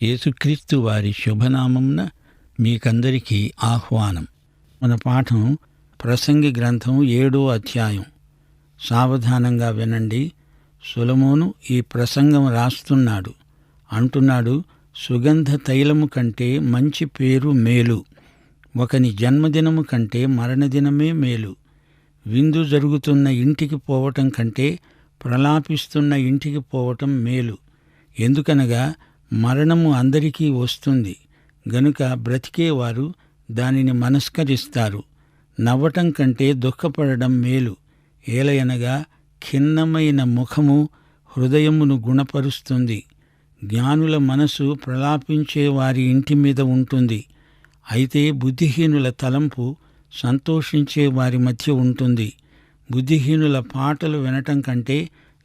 యేసుక్రీస్తు వారి శుభనామంన మీకందరికీ ఆహ్వానం. మన పాఠం ప్రసంగి గ్రంథం 7వ అధ్యాయం. సావధానంగా వినండి. సొలొమోను ఈ ప్రసంగం రాస్తున్నాడు. అంటున్నాడు, సుగంధ తైలము కంటే మంచి పేరు మేలు, ఒకని జన్మదినము కంటే మరణదినమే మేలు, విందు జరుగుతున్న ఇంటికి పోవటం కంటే ప్రలాపిస్తున్న ఇంటికి పోవటం మేలు. ఎందుకనగా మరణము అందరికీ వస్తుంది గనుక బ్రతికేవారు దానిని మనస్కరిస్తారు. నవ్వటం కంటే దుఃఖపడడం మేలు, ఏలయనగా ఖిన్నమైన ముఖము హృదయమును గుణపరుస్తుంది. జ్ఞానుల మనసు ప్రలాపించే వారి ఇంటి మీద ఉంటుంది. అయితే బుద్ధిహీనుల తలంపు సంతోషించే వారి మధ్య ఉంటుంది. బుద్ధిహీనుల పాటలు వినటం కంటే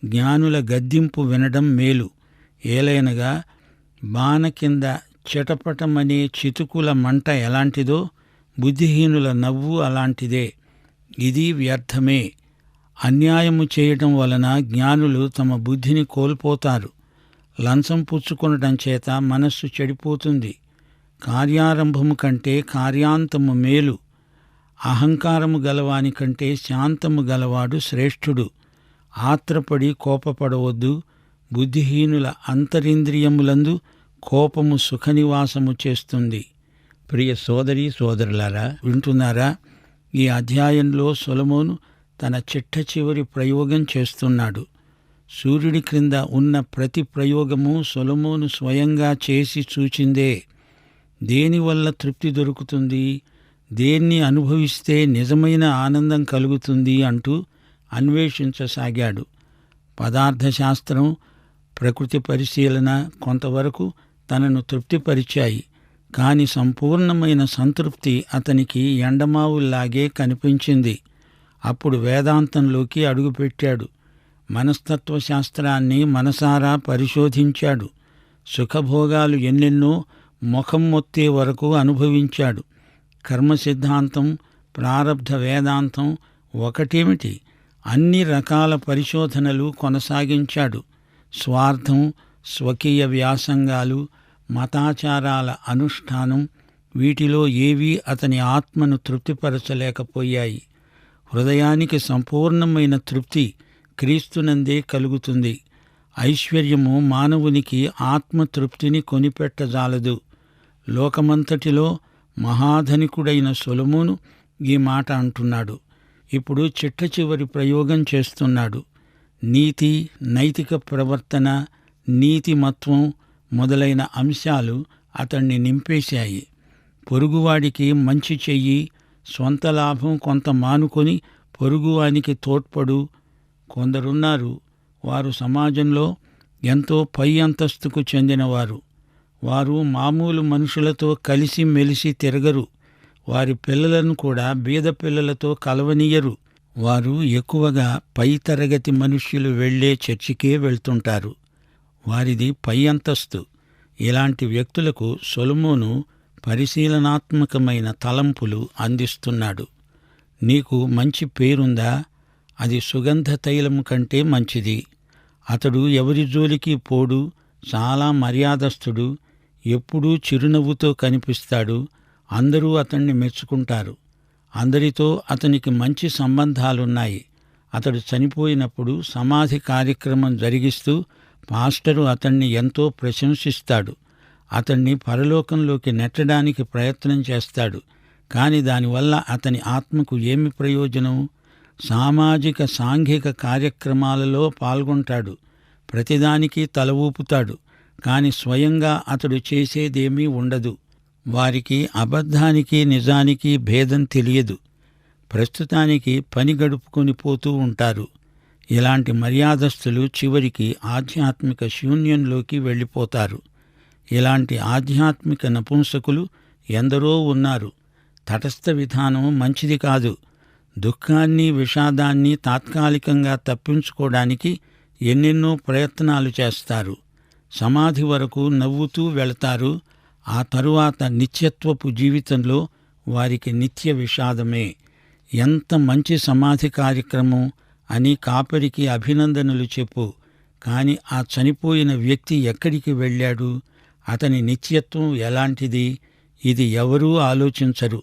జ్ఞానుల గద్దింపు వినడం మేలు, ఏలయనగా బాన కింద చిటపటమనే చితుకుల మంట ఎలాంటిదో బుద్ధిహీనుల నవ్వు అలాంటిదే. ఇది వ్యర్థమే. అన్యాయము చేయటం వలన జ్ఞానులు తమ బుద్ధిని కోల్పోతారు. లంచం పుచ్చుకొనటం చేత మనస్సు చెడిపోతుంది. కార్యారంభము కంటే కార్యాంతము మేలు, అహంకారము గలవాని కంటే శాంతము గలవాడు శ్రేష్ఠుడు. ఆత్రపడి కోపపడవద్దు. బుద్ధిహీనుల అంతరింద్రియములందు కోపము సుఖనివాసము చేస్తుంది. ప్రియ సోదరీ సోదరులారా, వింటున్నారా? ఈ అధ్యాయంలో సొలొమోను తన చిట్ట చివరి ప్రయోగం చేస్తున్నాడు. సూర్యుడి క్రింద ఉన్న ప్రతి ప్రయోగము సొలొమోను స్వయంగా చేసి చూచిందే. దేనివల్ల తృప్తి దొరుకుతుంది, దేన్ని అనుభవిస్తే నిజమైన ఆనందం కలుగుతుంది అంటూ అన్వేషించసాగాడు. పదార్థశాస్త్రం, ప్రకృతి పరిశీలన కొంతవరకు తనను తృప్తిపరిచాయి. కాని సంపూర్ణమైన సంతృప్తి అతనికి ఎండమావుల్లాగే కనిపించింది. అప్పుడు వేదాంతంలోకి అడుగుపెట్టాడు. మనస్తత్వశాస్త్రాన్ని మనసారా పరిశోధించాడు. సుఖభోగాలు ఎన్నెన్నో ముఖం మొత్తే వరకు అనుభవించాడు. కర్మ సిద్ధాంతం, ప్రారబ్ధ వేదాంతం ఒకటేమిటి, అన్ని రకాల పరిశోధనలు కొనసాగించాడు. స్వార్థం, స్వకీయ వ్యాసంగాలు, మతాచారాల అనుష్ఠానం, వీటిలో ఏవీ అతని ఆత్మను తృప్తిపరచలేకపోయాయి. హృదయానికి సంపూర్ణమైన తృప్తి క్రీస్తునందే కలుగుతుంది. ఐశ్వర్యము మానవునికి ఆత్మతృప్తిని కొనిపెట్టజాలదు. లోకమంతటిలో మహాధనికుడైన సొలొమోను ఈ మాట అంటున్నాడు. ఇప్పుడు చిట్ట చివరి ప్రయోగం చేస్తున్నాడు. నీతి, నైతిక ప్రవర్తన, నీతిమత్వం మొదలైన అంశాలు అతణ్ణి నింపేశాయి. పొరుగువాడికి మంచి చెయ్యి, స్వంత లాభం కొంత మానుకొని పొరుగువానికి తోడ్పడు. కొందరున్నారు, వారు సమాజంలో ఎంతో పై అంతస్తుకు చెందినవారు. వారు మామూలు మనుషులతో కలిసి మెలిసి తిరగరు. వారి పిల్లలను కూడా బీద పిల్లలతో కలవనీయరు. వారు ఎక్కువగా పై తరగతి మనుష్యులు వెళ్లే చర్చికే వెళ్తుంటారు. వారిది పై అంతస్తు. ఇలాంటి వ్యక్తులకు సొలొమోను పరిశీలనాత్మకమైన తలంపులు అందిస్తున్నాడు. నీకు మంచి పేరుందా? అది సుగంధ తైలము కంటే మంచిది. అతడు ఎవరి జోలికి పోడు, చాలా మర్యాదస్థుడు, ఎప్పుడూ చిరునవ్వుతో కనిపిస్తాడు. అందరూ అతణ్ణి మెచ్చుకుంటారు. అందరితో అతనికి మంచి సంబంధాలున్నాయి. అతడు చనిపోయినప్పుడు సమాధి కార్యక్రమం జరిగిస్తూ పాస్టరు అతణ్ణి ఎంతో ప్రశంసిస్తాడు. అతణ్ణి పరలోకంలోకి నెట్టడానికి ప్రయత్నం చేస్తాడు. కాని దానివల్ల అతని ఆత్మకు ఏమి ప్రయోజనం? సామాజిక సాంఘిక కార్యక్రమాలలో పాల్గొంటాడు. ప్రతిదానికి తల ఊపుతాడు. కాని స్వయంగా అతడు చేసేదేమీ ఉండదు. వారికి అబద్ధానికి నిజానికి భేదం తెలియదు. ప్రస్తుతానికి పని గడుపుకొని పోతూ ఉంటారు. ఇలాంటి మర్యాదస్తులు చివరికి ఆధ్యాత్మిక శూన్యంలోకి వెళ్ళిపోతారు. ఇలాంటి ఆధ్యాత్మిక నపుంసకులు ఎందరో ఉన్నారు. తటస్థ విధానం మంచిది కాదు. దుఃఖాన్ని, విషాదాన్ని తాత్కాలికంగా తప్పించుకోవడానికి ఎన్నెన్నో ప్రయత్నాలు చేస్తారు. సమాధి వరకు నవ్వుతూ వెళతారు. ఆ తరువాత నిత్యత్వపు జీవితంలో వారికి నిత్య విషాదమే. ఎంత మంచి సమాధి కార్యక్రమం అని కాపరికి అభినందనలు చెప్పు. కాని ఆ చనిపోయిన వ్యక్తి ఎక్కడికి వెళ్ళాడు? అతని నిత్యత్వం ఎలాంటిది? ఇది ఎవరూ ఆలోచించరు.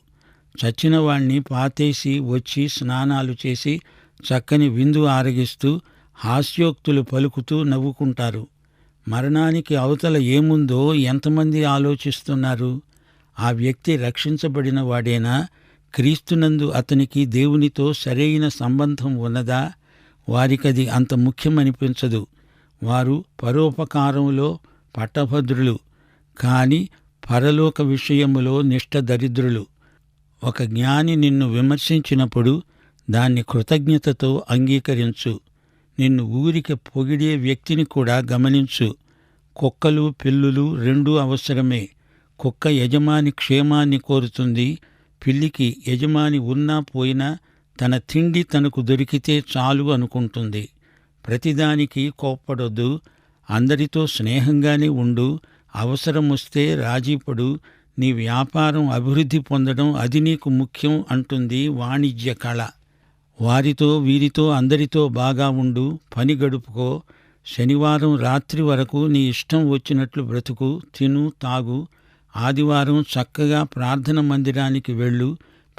చచ్చిన వాణ్ణి పాతేసి వచ్చి స్నానాలు చేసి చక్కని విందు ఆరగిస్తూ హాస్యోక్తులు పలుకుతూ నవ్వుకుంటారు. మరణానికి అవతల ఏముందో ఎంతమంది ఆలోచిస్తున్నారు? ఆ వ్యక్తి రక్షించబడిన వాడేనా? క్రీస్తునందు అతనికి దేవునితో సరైన సంబంధం ఉన్నదా? వారికది అంత ముఖ్యమనిపించదు. వారు పరోపకారంలో పట్టభద్రులు, కాని పరలోక విషయములో నిష్ఠదరిద్రులు. ఒక జ్ఞాని నిన్ను విమర్శించినప్పుడు దాన్ని కృతజ్ఞతతో అంగీకరించు. నిన్ను ఊరికే పొగిడే వ్యక్తిని కూడా గమనించు. కుక్కలు పిల్లులు రెండూ అవసరమే. కుక్క యజమాని క్షేమాన్ని కోరుతుంది. పిల్లికి యజమాని ఉన్నా పోయినా తన తిండి తనకు దొరికితే చాలు అనుకుంటుంది. ప్రతిదానికి కోప్పడొద్దు. అందరితో స్నేహంగానే ఉండు. అవసరమొస్తే రాజీపడు. నీ వ్యాపారం అభివృద్ధి పొందడం అది నీకు ముఖ్యం అంటుంది వాణిజ్య కళ. వారితో వీరితో అందరితో బాగా ఉండు. పని గడుపుకో. శనివారం రాత్రి వరకు నీ ఇష్టం వచ్చినట్లు బ్రతుకు. తిను, తాగు. ఆదివారం చక్కగా ప్రార్థన మందిరానికి వెళ్ళు.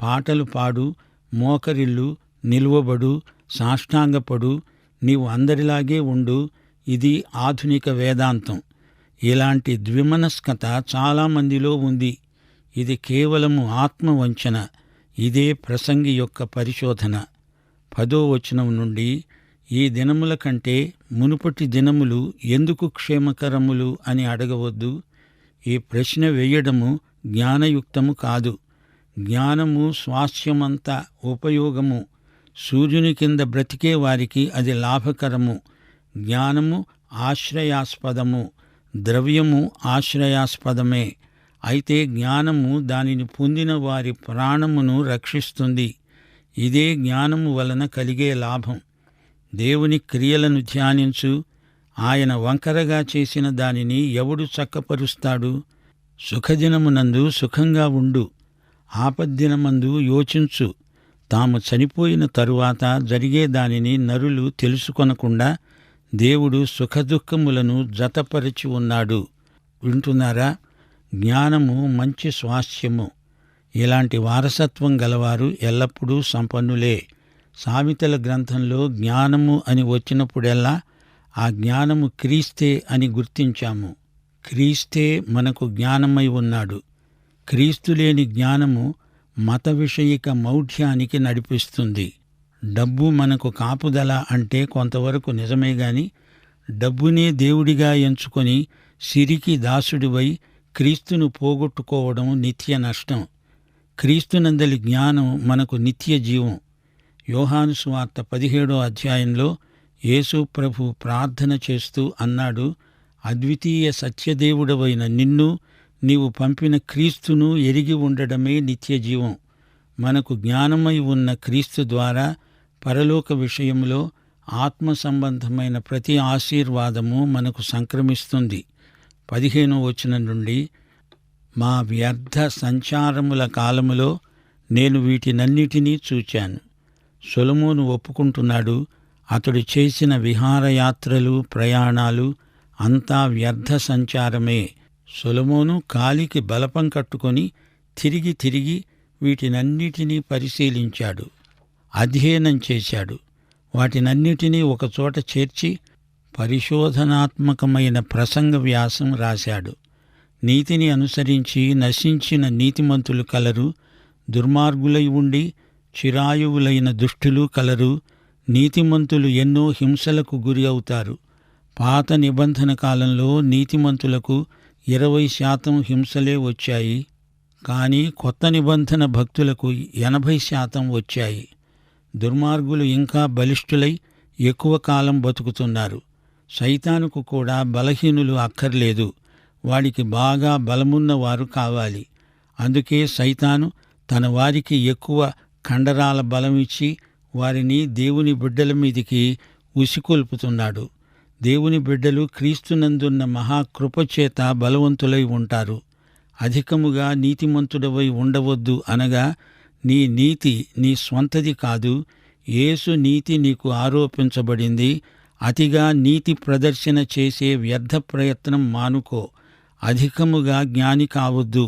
పాటలు పాడు. మోకరిల్లు. నిలువబడు. సాష్టాంగపడు. నీవు అందరిలాగే ఉండు. ఇది ఆధునిక వేదాంతం. ఇలాంటి ద్విమనస్కత చాలామందిలో ఉంది. ఇది కేవలము ఆత్మవంచన. ఇదే ప్రసంగి యొక్క పరిశోధన. 10వ వచనం నుండి, ఈ దినముల కంటే మునుపటి దినములు ఎందుకు క్షేమకరములు అని అడగవద్దు. ఈ ప్రశ్న వేయడము జ్ఞానయుక్తము కాదు. జ్ఞానము స్వాస్థ్యమంత ఉపయోగము. సూర్యుని కింద బ్రతికే వారికి అది లాభకరము. జ్ఞానము ఆశ్రయాస్పదము. ద్రవ్యము ఆశ్రయాస్పదమే. అయితే జ్ఞానము దానిని పొందిన వారి ప్రాణమును రక్షిస్తుంది. ఇదే జ్ఞానము వలన కలిగే లాభం. దేవుని క్రియలను ధ్యానించు. ఆయన వంకరగా చేసిన దానిని ఎవడు చక్కపరుస్తాడు? సుఖదినమునందు సుఖంగా ఉండు. ఆపద్దినమందు యోచించు. తాము చనిపోయిన తరువాత జరిగే దానిని నరులు తెలుసుకొనకుండా దేవుడు సుఖదుఖములను జతపరచి ఉన్నాడు. వింటున్నారా? జ్ఞానము మంచి స్వాస్థ్యము. ఇలాంటి వారసత్వం గలవారు ఎల్లప్పుడూ సంపన్నులే. సామెతల గ్రంథంలో జ్ఞానము అని వచ్చినప్పుడెల్లా ఆ జ్ఞానము క్రీస్తే అని గుర్తించాము. క్రీస్తే మనకు జ్ఞానమై ఉన్నాడు. క్రీస్తు లేని జ్ఞానము మత విషయిక మౌఢ్యానికి నడిపిస్తుంది. డబ్బు మనకు కాపుదల అంటే కొంతవరకు నిజమే గాని, డబ్బునే దేవుడిగా ఎంచుకొని సిరికి దాసుడివై క్రీస్తును పోగొట్టుకోవడం నిత్య నష్టం. క్రీస్తునందలి జ్ఞానం మనకు నిత్య జీవం. యోహాను సువార్త 17వ అధ్యాయంలో యేసు ప్రభు ప్రార్థన చేస్తూ అన్నాడు, అద్వితీయ సత్యదేవుడవైన నిన్ను, నీవు పంపిన క్రీస్తును ఎరిగి ఉండడమే నిత్యజీవం. మనకు జ్ఞానమై ఉన్న క్రీస్తు ద్వారా పరలోక విషయంలో ఆత్మ సంబంధమైన ప్రతి ఆశీర్వాదము మనకు సంక్రమిస్తుంది. 15వ వచనం నుండి, మా వ్యర్థ సంచారముల కాలములో నేను వీటినన్నిటినీ చూచాను. సొలొమోను ఒప్పుకుంటున్నాడు, అతడు చేసిన విహారయాత్రలు, ప్రయాణాలు అంతా వ్యర్థ సంచారమే. సొలొమోను కాలికి బలపం కట్టుకొని తిరిగి తిరిగి వీటినన్నిటినీ పరిశీలించాడు, అధ్యయనం చేశాడు. వాటినన్నిటినీ ఒకచోట చేర్చి పరిశోధనాత్మకమైన ప్రసంగ వ్యాసం రాశాడు. నీతిని అనుసరించి నశించిన నీతిమంతులు కలరు, దుర్మార్గులై ఉండి చిరాయువులైన దుష్టులు కలరు. నీతిమంతులు ఎన్నో హింసలకు గురి అవుతారు. పాత నిబంధన కాలంలో నీతిమంతులకు 20% హింసలే వచ్చాయి. కానీ కొత్త నిబంధన భక్తులకు 80% వచ్చాయి. దుర్మార్గులు ఇంకా బలిష్ఠులై ఎక్కువ కాలం బతుకుతున్నారు. సైతానుకు కూడా బలహీనులు అక్కర్లేదు, వాడికి బాగా బలమున్నవారు కావాలి. అందుకే సైతాను తన వారికి ఎక్కువ కండరాల బలమిచ్చి వారిని దేవుని బిడ్డల మీదికి ఉసికొల్పుతున్నాడు. దేవుని బిడ్డలు క్రీస్తునందున్న మహాకృపచేత బలవంతులై ఉంటారు. అధికముగా నీతిమంతుడవై ఉండవద్దు అనగా నీ నీతి నీ స్వంతది కాదు, యేసు నీతి నీకు ఆరోపించబడింది. అతిగా నీతి ప్రదర్శన చేసే వ్యర్థ ప్రయత్నం మానుకో. అధికముగా జ్ఞాని కావద్దు.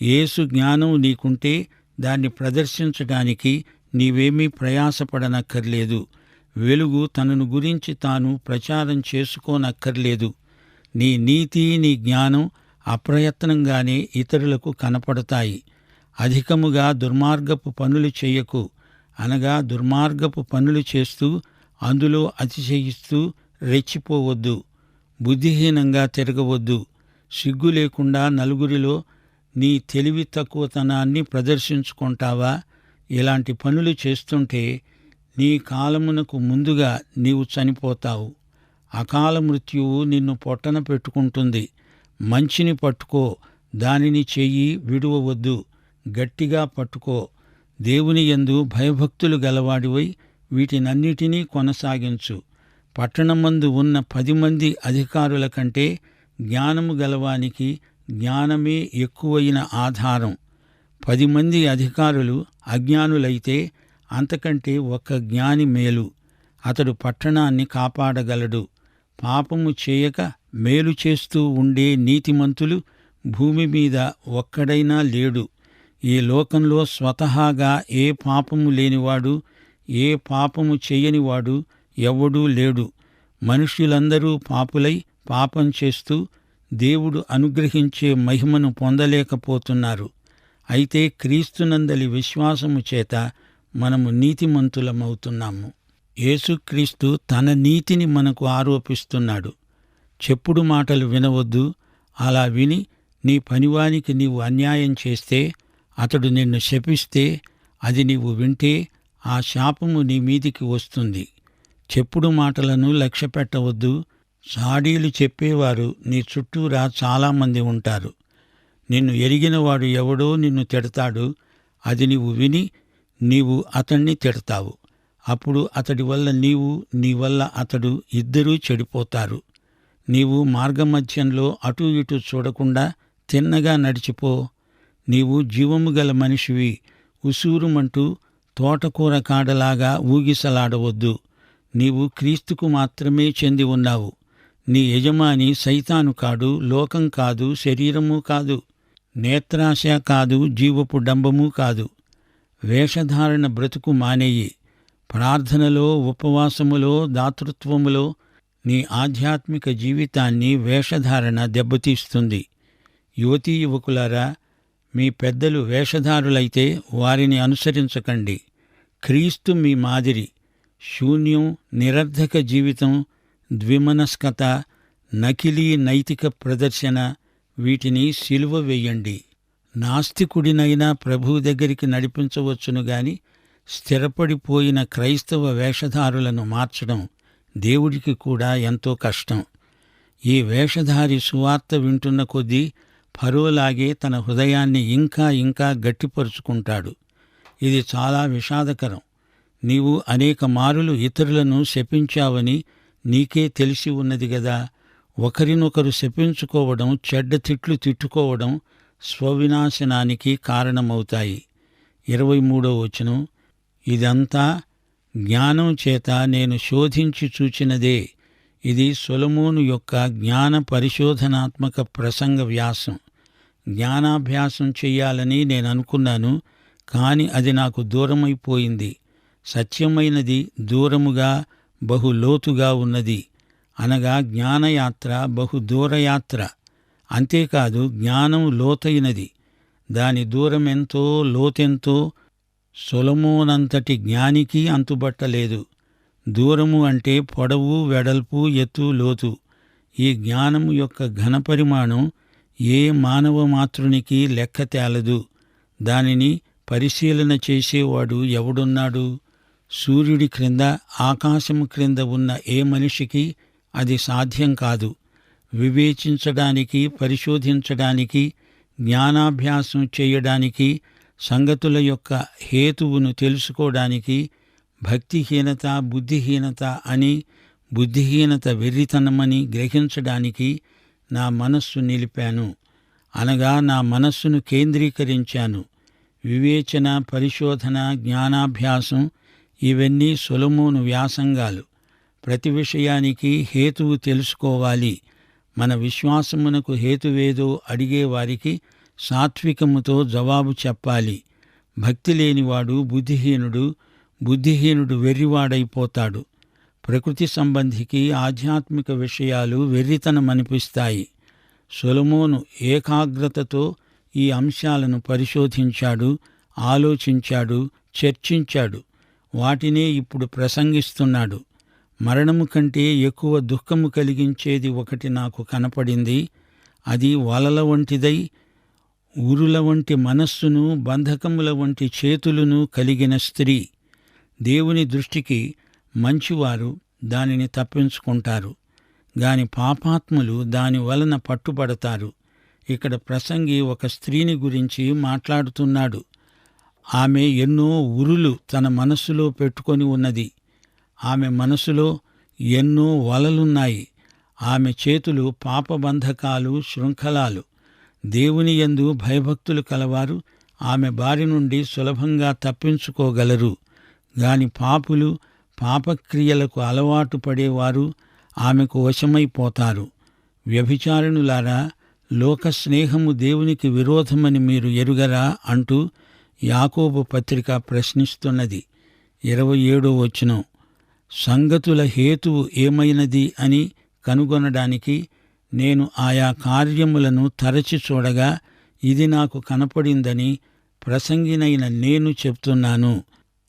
యేసు జ్ఞానం నీకుంటే దాన్ని ప్రదర్శించడానికి నీవేమీ ప్రయాసపడనక్కర్లేదు. వెలుగు తనను గురించి తాను ప్రచారం చేసుకోనక్కర్లేదు. నీ నీతి, నీ జ్ఞానం అప్రయత్నంగానే ఇతరులకు కనపడతాయి. అధికముగా దుర్మార్గపు పనులు చెయ్యకు, అనగా దుర్మార్గపు పనులు చేస్తూ అందులో అతిశయిస్తూ రెచ్చిపోవద్దు. బుద్ధిహీనంగా తిరగవద్దు. సిగ్గు లేకుండా నలుగురిలో నీ తెలివి తక్కువతనాన్ని ప్రదర్శించుకుంటావా? ఇలాంటి పనులు చేస్తుంటే నీ కాలమునకు ముందుగా నీవు చనిపోతావు. అకాల మృత్యువు నిన్ను పొట్టన పెట్టుకుంటుంది. మంచిని పట్టుకో, దానిని చెయ్యి విడువవద్దు. గట్టిగా పట్టుకో. దేవుని యందు భయభక్తులు గలవాడివై వీటినన్నిటినీ కొనసాగించు. పట్టణమందు ఉన్న 10 మంది అధికారుల కంటే జ్ఞానము గలవానికి జ్ఞానమే ఎక్కువైన ఆధారం. 10 మంది అధికారులు అజ్ఞానులైతే అంతకంటే ఒక్క జ్ఞాని మేలు. అతడు పట్టణాన్ని కాపాడగలడు. పాపము చేయక మేలు చేస్తూ ఉండే నీతిమంతులు భూమి మీద ఒక్కడైనా లేడు. ఈ లోకంలో స్వతహాగా ఏ పాపము లేనివాడు, ఏ పాపము చెయ్యనివాడు ఎవ్వడూ లేడు. మనుష్యులందరూ పాపులై పాపం చేస్తూ దేవుడు అనుగ్రహించే మహిమను పొందలేకపోతున్నారు. అయితే క్రీస్తునందలి విశ్వాసము చేత మనము నీతిమంతులమవుతున్నాము. యేసుక్రీస్తు తన నీతిని మనకు ఆరోపిస్తున్నాడు. చెప్పుడు మాటలు వినవద్దు. అలా విని నీ పనివానికి నీవు అన్యాయం చేస్తే, అతడు నిన్ను శపిస్తే, అది నీవు వింటే ఆ శాపము నీ మీదికి వస్తుంది. చెప్పుడు మాటలను లక్ష్యపెట్టవద్దు. సాడీలు చెప్పేవారు నీ చుట్టూరా చాలామంది ఉంటారు. నిన్ను ఎరిగినవాడు ఎవడో నిన్ను తిడతాడు. అది నీవు విని నీవు అతణ్ణి తిడతావు. అప్పుడు అతడి వల్ల నీవు, నీ వల్ల అతడు ఇద్దరూ చెడిపోతారు. నీవు మార్గమధ్యంలో అటూ ఇటూ చూడకుండా తిన్నగా నడిచిపో. నీవు జీవము గల మనిషివి. ఉసూరుమంటూ తోటకూర కాడలాగా ఊగిసలాడవద్దు. నీవు క్రీస్తుకు మాత్రమే చెంది ఉన్నావు. నీ యజమాని సైతాను కాడు, లోకం కాదు, శరీరము కాదు, నేత్రాశ కాదు, జీవపు డంబము కాదు. వేషధారణ బ్రతుకు మానేయి. ప్రార్థనలో, ఉపవాసములో, దాతృత్వములో నీ ఆధ్యాత్మిక జీవితాన్ని వేషధారణ దెబ్బతీస్తుంది. యువతీ యువకులారా, మీ పెద్దలు వేషధారులైతే వారిని అనుసరించకండి. క్రీస్తు మీ మాదిరి. శూన్యం, నిరర్ధక జీవితం, ద్విమనస్కత, నకిలీ నైతిక ప్రదర్శన, వీటిని సిలువ వెయ్యండి. నాస్తికుడినైనా ప్రభువు దగ్గరికి నడిపించవచ్చును గాని స్థిరపడిపోయిన క్రైస్తవ వేషధారులను మార్చడం దేవుడికి కూడా ఎంతో కష్టం. ఈ వేషధారి సువార్త వింటున్న కొద్దీ ఫరోలాగే తన హృదయాన్ని ఇంకా ఇంకా గట్టిపరుచుకుంటాడు. ఇది చాలా విషాదకరం. నీవు అనేక మారులు ఇతరులను శపించావని నీకే తెలిసి ఉన్నది గదా. ఒకరినొకరు శపించుకోవడం, చెడ్డ తిట్లు తిట్టుకోవడం స్వవినాశనానికి కారణమవుతాయి. 23వ వచనం, ఇదంతా జ్ఞానం చేత నేను శోధించి చూచినదే. ఇది సొలొమోను యొక్క జ్ఞాన పరిశోధనాత్మక ప్రసంగ వ్యాసం. జ్ఞానాభ్యాసం చెయ్యాలని నేననుకున్నాను, కాని అది నాకు దూరమైపోయింది. సత్యమైనది దూరముగా బహు లోతుగా ఉన్నది. అనగా జ్ఞానయాత్ర బహు దూరయాత్ర. అంతేకాదు, జ్ఞానం లోతైనది. దాని దూరమెంతో లోతెంతో సొలొమోనంతటి జ్ఞానికి అంతుబట్టలేదు. దూరము అంటే పొడవు, వెడల్పు, ఎత్తు, లోతు. ఈ జ్ఞానము యొక్క ఘనపరిమాణం ఏ మానవ మాతృనికి లెక్క తేలదు. దానిని పరిశీలన చేసేవాడు ఎవడున్నాడు? సూర్యుడి క్రింద, ఆకాశము క్రింద ఉన్న ఏ మనిషికి అది సాధ్యం కాదు. వివేచించడానికి, పరిశోధించడానికి, జ్ఞానాభ్యాసం చేయడానికి, సంగతుల యొక్క హేతువును తెలుసుకోవడానికి భక్తిహీనత, బుద్ధిహీనత అని, బుద్ధిహీనత వెర్రితనమని గ్రహించడానికి నా మనస్సు నిలిపాను. అనగా నా మనస్సును కేంద్రీకరించాను. వివేచన, పరిశోధన, జ్ఞానాభ్యాసం ఇవన్నీ సొలొమోను వ్యాసంగాలు. ప్రతి విషయానికి హేతువు తెలుసుకోవాలి. మన విశ్వాసమునకు హేతువేదో అడిగేవారికి సాత్వికముతో జవాబు చెప్పాలి. భక్తి లేనివాడు బుద్ధిహీనుడు, బుద్ధిహీనుడు వెర్రివాడైపోతాడు. ప్రకృతి సంబంధికి ఆధ్యాత్మిక విషయాలు వెర్రితనమనిపిస్తాయి. సొలొమోను ఏకాగ్రతతో ఈ అంశాలను పరిశోధించాడు, ఆలోచించాడు, చర్చించాడు. వాటినే ఇప్పుడు ప్రసంగిస్తున్నాడు. మరణము కంటే ఎక్కువ దుఃఖము కలిగించేది ఒకటి నాకు కనపడింది. అది వలల వంటిదై ఉరుల వంటి మనస్సును, బంధకముల వంటి చేతులను కలిగిన స్త్రీ. దేవుని దృష్టికి మంచివారు దానిని తప్పించుకుంటారు, గాని పాపాత్ములు దాని వలన పట్టుబడతారు. ఇక్కడ ప్రసంగి ఒక స్త్రీని గురించి మాట్లాడుతున్నాడు. ఆమె ఎన్నో ఉరులు తన మనస్సులో పెట్టుకొని ఉన్నది. ఆమె మనసులో ఎన్నో వలలున్నాయి. ఆమె చేతులు పాపబంధకాలు, శృంఖలాలు. దేవుని యందు భయభక్తులు కలవారు ఆమె బారి నుండి సులభంగా తప్పించుకోగలరు. గాని పాపులు, పాపక్రియలకు అలవాటు పడేవారు ఆమెకు వశమైపోతారు. వ్యభిచారిణులారా, లోక స్నేహము దేవునికి విరోధమని మీరు ఎరుగరా అంటూ యాకోబు పత్రిక ప్రశ్నిస్తున్నది. 27వ వచనం. సంగతుల హేతువు ఏమైనది అని కనుగొనడానికి నేను ఆయా కార్యములను తరచి చూడగా ఇది నాకు కనపడిందని ప్రసంగినైన నేను చెప్తున్నాను.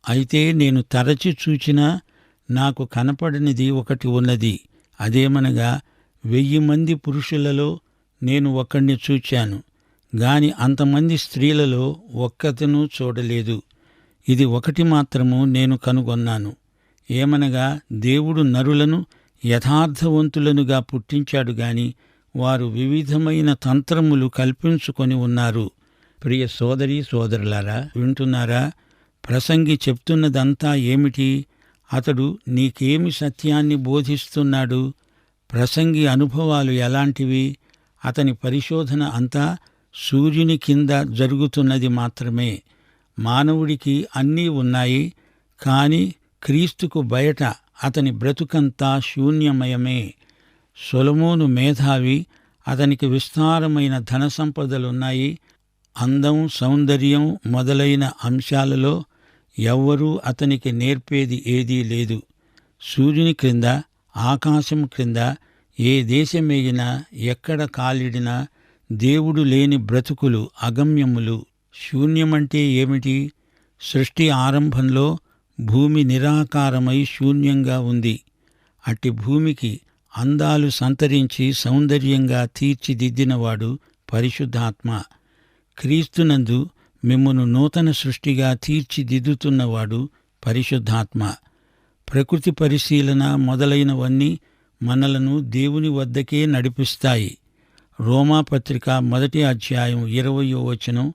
అయితే నేను తరచి చూచినా నాకు కనపడనిది ఒకటి ఉన్నది. అదేమనగా 1000 మంది పురుషులలో నేను ఒకణ్ణి చూచాను, గాని అంతమంది స్త్రీలలో ఒక్కతను చూడలేదు. ఇది ఒకటి మాత్రము నేను కనుగొన్నాను. ఏమనగా దేవుడు నరులను యథార్థవంతులనుగా పుట్టించాడు గాని వారు వివిధమైన తంత్రములు కల్పించుకొని ఉన్నారు. ప్రియ సోదరీ సోదరులారా, వింటున్నారా? ప్రసంగి చెప్తున్నదంతా ఏమిటి? అతడు నీకేమి సత్యాన్ని బోధిస్తున్నాడు? ప్రసంగి అనుభవాలు ఎలాంటివి? అతని పరిశోధన అంతా సూర్యుని కింద జరుగుతున్నది మాత్రమే. మానవుడికి అన్నీ ఉన్నాయి, కాని క్రీస్తుకు బయట అతని బ్రతుకంతా శూన్యమయమే. సొలొమోను మేధావి, అతనికి విస్తారమైన ధన సంపదలున్నాయి. అందం, సౌందర్యం మొదలైన అంశాలలో ఎవ్వరూ అతనికి నేర్పేది ఏదీ లేదు. సూర్యుని క్రింద, ఆకాశం క్రింద ఏ దేశమేగినా, ఎక్కడ కాలిడినా దేవుడు లేని బ్రతుకులు అగమ్యములు. శూన్యమంటే ఏమిటి? సృష్టి ఆరంభంలో భూమి నిరాకారమై శూన్యంగా ఉంది. అట్టి భూమికి అందాలు సంతరించి సౌందర్యంగా తీర్చిదిద్దినవాడు పరిశుద్ధాత్మ. క్రీస్తునందు మిమ్మును నూతన సృష్టిగా తీర్చిదిద్దుతున్నవాడు పరిశుద్ధాత్మ. ప్రకృతి పరిశీలన మొదలైనవన్నీ మనలను దేవుని వద్దకే నడిపిస్తాయి. రోమాపత్రిక 1వ అధ్యాయం 20వ వచనం.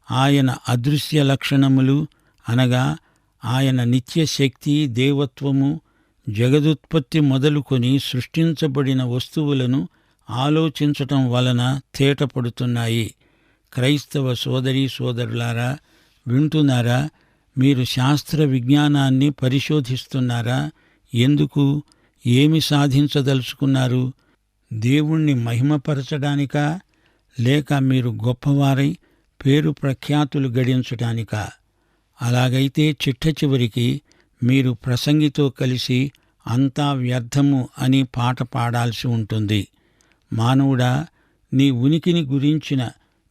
ఆయన అదృశ్య లక్షణములు అనగా ఆయన నిత్యశక్తి, దేవత్వము, జగదుత్పత్తి మొదలుకొని సృష్టించబడిన వస్తువులను ఆలోచించటం వలన తేటపడుతున్నాయి. క్రైస్తవ సోదరీ సోదరులారా, వింటున్నారా? మీరు శాస్త్ర విజ్ఞానాన్ని పరిశోధిస్తున్నారా? ఎందుకు? ఏమి సాధించదలుచుకున్నారు? దేవుణ్ణి మహిమపరచడానికా, లేక మీరు గొప్పవారై పేరు ప్రఖ్యాతులు గడించటానికా? అలాగైతే చిట్ట చివరికి మీరు ప్రసంగితో కలిసి అంతా వ్యర్థము అని పాట పాడాల్సి ఉంటుంది. మానవుడా, నీ ఉనికిని గురించిన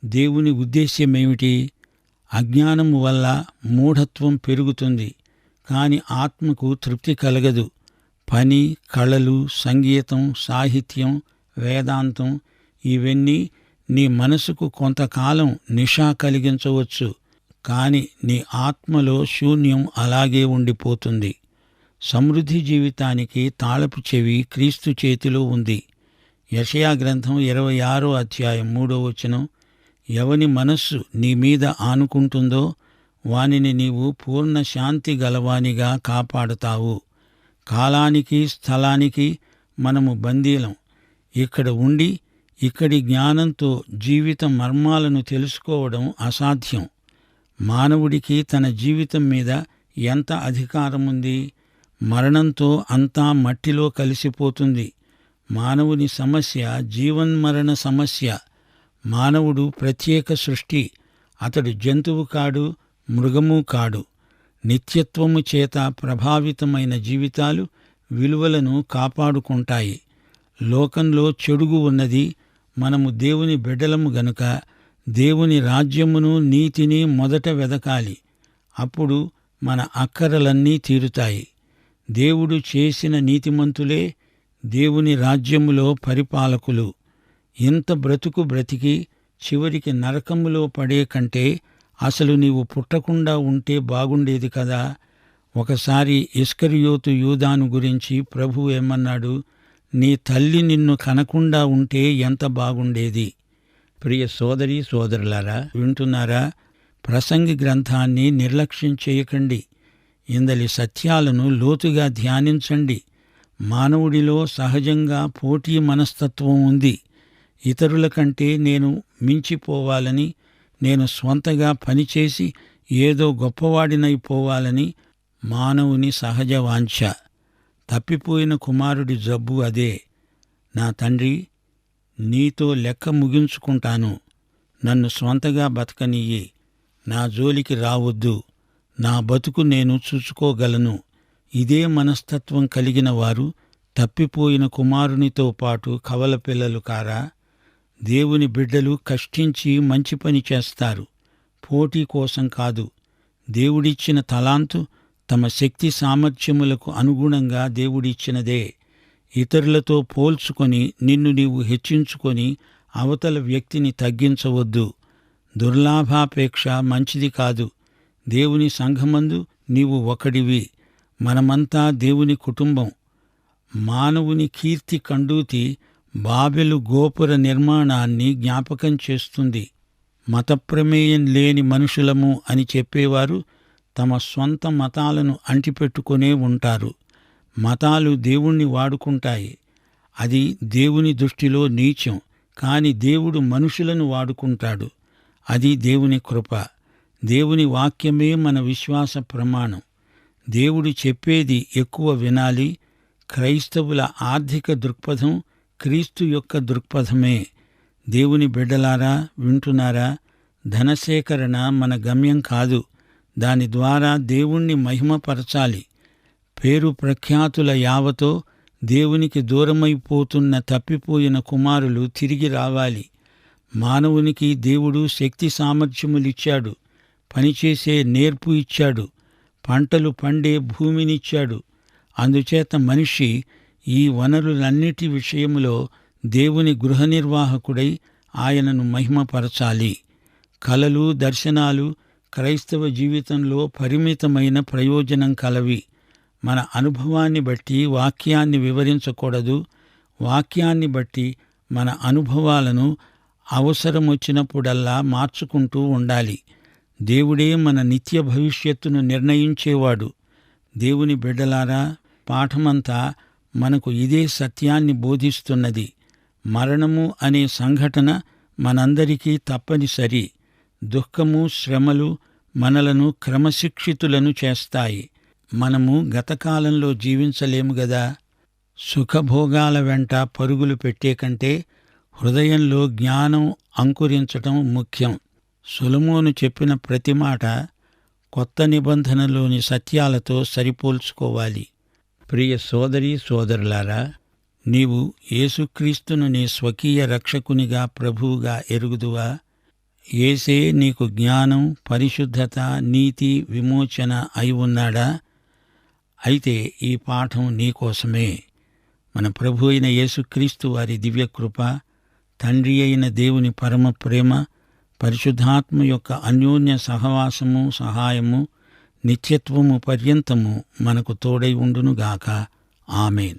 దేవుని ఉద్దేశ్యమేమిటి? అజ్ఞానము వల్ల మూఢత్వం పెరుగుతుంది, కాని ఆత్మకు తృప్తి కలగదు. పని, కళలు, సంగీతం, సాహిత్యం, వేదాంతం ఇవన్నీ నీ మనసుకు కొంతకాలం నిషా కలిగించవచ్చు, కాని నీ ఆత్మలో శూన్యం అలాగే ఉండిపోతుంది. సమృద్ధి జీవితానికి తాళపు చెవి క్రీస్తు చేతిలో ఉంది. యెషయా గ్రంథం 26వ అధ్యాయం 3వ వచనం. ఎవని మనస్సు నీ మీద ఆనుకుంటుందో వానిని నీవు పూర్ణ శాంతి గలవానిగా కాపాడుతావు. కాలానికి, స్థలానికి మనము బందీలం. ఇక్కడ ఉండి ఇక్కడి జ్ఞానంతో జీవిత మర్మాలను తెలుసుకోవడం అసాధ్యం. మానవుడికి తన జీవితం మీద ఎంత అధికారముంది? మరణంతో అంతా మట్టిలో కలిసిపోతుంది. మానవుని సమస్య జీవన్మరణ సమస్య. మానవుడు ప్రత్యేక సృష్టి. అతడు జంతువు కాడు, మృగము కాడు. నిత్యత్వము చేత ప్రభావితమైన జీవితాలు విలువలను కాపాడుకుంటాయి. లోకంలో చెడుగు ఉన్నది. మనము దేవుని బిడ్డలము గనుక దేవుని రాజ్యమును, నీతిని మొదట వెదకాలి. అప్పుడు మన అక్కరలన్నీ తీరుతాయి. దేవుడు చేసిన నీతిమంతులే దేవుని రాజ్యములో పరిపాలకులు. ఇంత బ్రతుకు బ్రతికి చివరికి నరకములో పడే కంటే అసలు నీవు పుట్టకుండా ఉంటే బాగుండేది కదా. ఒకసారి ఇస్కరియోతు యూదాను గురించి ప్రభువు ఏమన్నాడు? నీ తల్లి నిన్ను కనకుండా ఉంటే ఎంత బాగుండేది. ప్రియ సోదరీ సోదరులారా, వింటున్నారా? ప్రసంగి గ్రంథాన్ని నిర్లక్ష్యం చేయకండి. ఇందలి సత్యాలను లోతుగా ధ్యానించండి. మానవుడిలో సహజంగా పోటీ మనస్తత్వం ఉంది. ఇతరుల కంటే నేను మించిపోవాలని, నేను స్వంతగా పనిచేసి ఏదో గొప్పవాడినైపోవాలని మానవుని సహజ వాంఛ. తప్పిపోయిన కుమారుడి జబ్బు అదే. నా తండ్రి, నీతో లెక్క ముగించుకుంటాను. నన్ను స్వంతగా బతకనియ్యి. నా జోలికి రావద్దు. నా బతుకు నేను చూసుకోగలను. ఇదే మనస్తత్వం కలిగిన వారు తప్పిపోయిన కుమారునితో పాటు కవల పిల్లలు కారా? దేవుని బిడ్డలు కష్టించి మంచి పని చేస్తారు. పోటీ కోసం కాదు. దేవుడిచ్చిన తలాంతు తమ శక్తి సామర్థ్యములకు అనుగుణంగా దేవుడిచ్చినదే. ఇతరులతో పోల్చుకొని నిన్ను నీవు హెచ్చించుకొని అవతల వ్యక్తిని తగ్గించవద్దు. దుర్లాభాపేక్ష మంచిది కాదు. దేవుని సంఘమందు నీవు ఒకడివి. మనమంతా దేవుని కుటుంబం. మానవుని కీర్తి కండూతి బాబెలు గోపుర నిర్మాణాన్ని జ్ఞాపకం చేస్తుంది. మతప్రమేయం లేని మనుషులము అని చెప్పేవారు తమ స్వంత మతాలను అంటిపెట్టుకునే ఉంటారు. మతాలు దేవుణ్ణి వాడుకుంటాయి. అది దేవుని దృష్టిలో నీచం. కాని దేవుడు మనుషులను వాడుకుంటాడు. అది దేవుని కృప. దేవుని వాక్యమే మన విశ్వాస ప్రమాణం. దేవుడు చెప్పేది ఎక్కువ వినాలి. క్రైస్తవుల ఆర్థిక దృక్పథం క్రీస్తు యొక్క దృక్పథమే. దేవుని బిడ్డలారా, వింటున్నారా? ధనసేకరణ మన గమ్యం కాదు. దాని ద్వారా దేవుణ్ణి మహిమపరచాలి. పేరు ప్రఖ్యాతుల యావతో దేవునికి దూరమైపోతున్న తప్పిపోయిన కుమారులు తిరిగి రావాలి. మానవునికి దేవుడు శక్తి సామర్థ్యములిచ్చాడు. పనిచేసే నేర్పు ఇచ్చాడు. పంటలు పండే భూమినిచ్చాడు. అందుచేత మనిషి ఈ వనరులన్నిటి విషయములో దేవుని గృహ నిర్వాహకుడై ఆయనను మహిమపరచాలి. కలలు, దర్శనాలు క్రైస్తవ జీవితంలో పరిమితమైన ప్రయోజనం కలవి. మన అనుభవాన్ని బట్టి వాక్యాన్ని వివరించకూడదు. వాక్యాన్ని బట్టి మన అనుభవాలను అవసరమొచ్చినప్పుడల్లా మార్చుకుంటూ ఉండాలి. దేవుడే మన నిత్య భవిష్యత్తును నిర్ణయించేవాడు. దేవుని బిడ్డలారా, పాఠమంతా మనకు ఇదే సత్యాన్ని బోధిస్తున్నది. మరణము అనే సంఘటన మనందరికీ తప్పనిసరి. దుఃఖము, శ్రమలు మనలను క్రమశిక్షితులను చేస్తాయి. మనము గతకాలంలో జీవించలేము గదా. సుఖభోగాల వెంట పరుగులు పెట్టే కంటే హృదయంలో జ్ఞానం అంకురించటం ముఖ్యం. సొలొమోను చెప్పిన ప్రతి మాట కొత్త నిబంధనలోని సత్యాలతో సరిపోల్చుకోవాలి. ప్రియ సోదరీ సోదరులారా, నీవు యేసుక్రీస్తును నీ స్వకీయ రక్షకునిగా, ప్రభువుగా ఎరుగుదువా? యేసే నీకు జ్ఞానం, పరిశుద్ధత, నీతి, విమోచన అయి ఉన్నాడా? అయితే ఈ పాఠం నీకోసమే. మన ప్రభు అయిన యేసుక్రీస్తు వారి దివ్యకృప, తండ్రి అయిన దేవుని పరమ ప్రేమ, పరిశుద్ధాత్మ యొక్క అన్యోన్య సహవాసము, సహాయము, నిత్యత్వము పర్యంతము మనకు తోడై ఉండునుగాక. ఆమేన్.